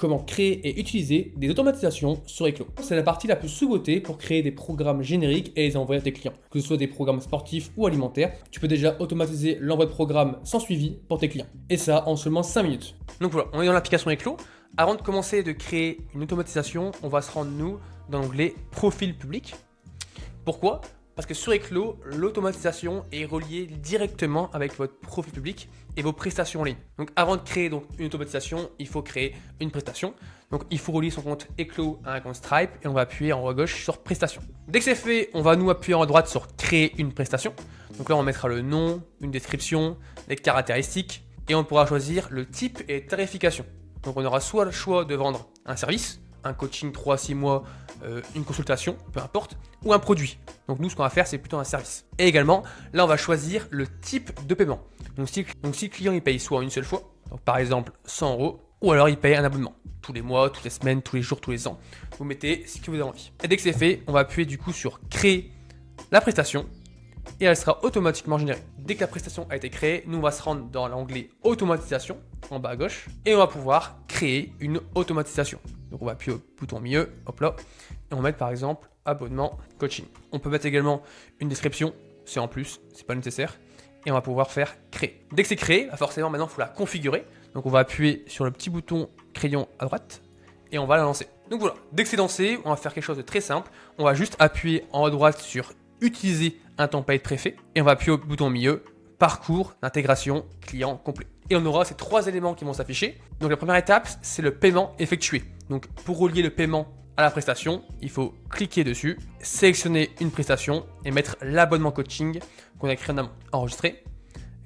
comment créer et utiliser des automatisations sur Eklo. C'est la partie la plus sous-cotée pour créer des programmes génériques et les envoyer à tes clients. Que ce soit des programmes sportifs ou alimentaires, tu peux déjà automatiser l'envoi de programmes sans suivi pour tes clients. Et ça en seulement 5 minutes. Donc voilà, on est dans l'application Eklo. Avant de commencer de créer une automatisation, on va se rendre nous dans l'onglet Profil public. Pourquoi ? Parce que sur Eklo, l'automatisation est reliée directement avec votre profil public et vos prestations en ligne. Donc avant de créer une automatisation, il faut créer une prestation. Donc il faut relier son compte Eklo à un compte Stripe et on va appuyer en haut à gauche sur prestation. Dès que c'est fait, on va nous appuyer en haut à droite sur créer une prestation. Donc là on mettra le nom, une description, les caractéristiques et on pourra choisir le type et tarification. Donc on aura soit le choix de vendre un service, un coaching 3 à 6 mois, une consultation, peu importe, ou un produit. Donc nous, ce qu'on va faire, c'est plutôt un service. Et également, là, on va choisir le type de paiement. Donc si le client, il paye soit une seule fois, donc par exemple 100 €, ou alors il paye un abonnement. Tous les mois, toutes les semaines, tous les jours, tous les ans. Vous mettez ce que vous avez envie. Et dès que c'est fait, on va appuyer du coup sur créer la prestation et elle sera automatiquement générée. Dès que la prestation a été créée, nous on va se rendre dans l'onglet automatisation en bas à gauche et on va pouvoir créer une automatisation. Donc on va appuyer au bouton milieu, hop là, et on va mettre par exemple abonnement coaching. On peut mettre également une description, c'est en plus, c'est pas nécessaire, et on va pouvoir faire créer. Dès que c'est créé, forcément maintenant il faut la configurer. Donc on va appuyer sur le petit bouton crayon à droite et on va la lancer. Donc voilà, dès que c'est lancé, on va faire quelque chose de très simple. On va juste appuyer en haut à droite sur utiliser un template préfet et on va appuyer au bouton milieu, parcours d'intégration client complet. Et on aura ces 3 éléments qui vont s'afficher. Donc la première étape, c'est le paiement effectué. Donc pour relier le paiement à la prestation, il faut cliquer dessus, sélectionner une prestation et mettre l'abonnement coaching qu'on a créé en amont, enregistrer.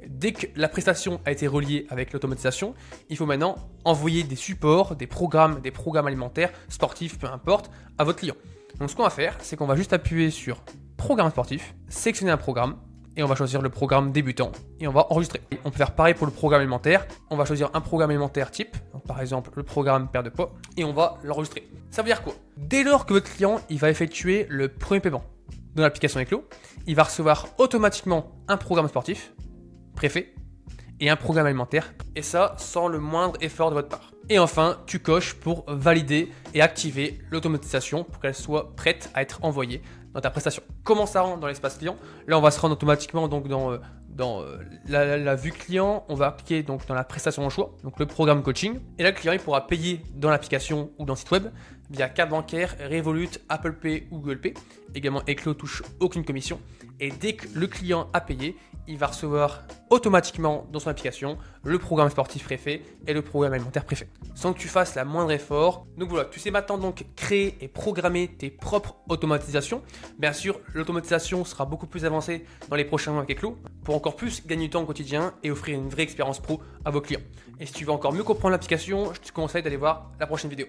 Dès que la prestation a été reliée avec l'automatisation, il faut maintenant envoyer des supports, des programmes alimentaires, sportifs, peu importe, à votre client. Donc ce qu'on va faire, c'est qu'on va juste appuyer sur programme sportif, sélectionner un programme et on va choisir le programme débutant et on va enregistrer. On peut faire pareil pour le programme alimentaire. On va choisir un programme alimentaire type, donc par exemple le programme perte de poids et on va l'enregistrer. Ça veut dire quoi ? Dès lors que votre client il va effectuer le premier paiement dans l'application Eklo, il va recevoir automatiquement un programme sportif préfet et un programme alimentaire et ça sans le moindre effort de votre part. Et enfin, tu coches pour valider et activer l'automatisation pour qu'elle soit prête à être envoyée dans ta prestation. Comment ça rentre dans l'espace client ? Là, on va se rendre automatiquement donc dans la vue client. On va cliquer donc dans la prestation en choix, donc le programme coaching. Et là, le client il pourra payer dans l'application ou dans le site web via carte bancaire, Revolut, Apple Pay ou Google Pay. Également, Eklo touche aucune commission. Et dès que le client a payé, il va recevoir automatiquement dans son application le programme sportif préfet et le programme alimentaire préfet, sans que tu fasses la moindre effort. Donc voilà, tu sais maintenant donc créer et programmer tes propres automatisations. Bien sûr, l'automatisation sera beaucoup plus avancée dans les prochains mois avec Eklo pour encore plus gagner du temps au quotidien et offrir une vraie expérience pro à vos clients. Et si tu veux encore mieux comprendre l'application, je te conseille d'aller voir la prochaine vidéo.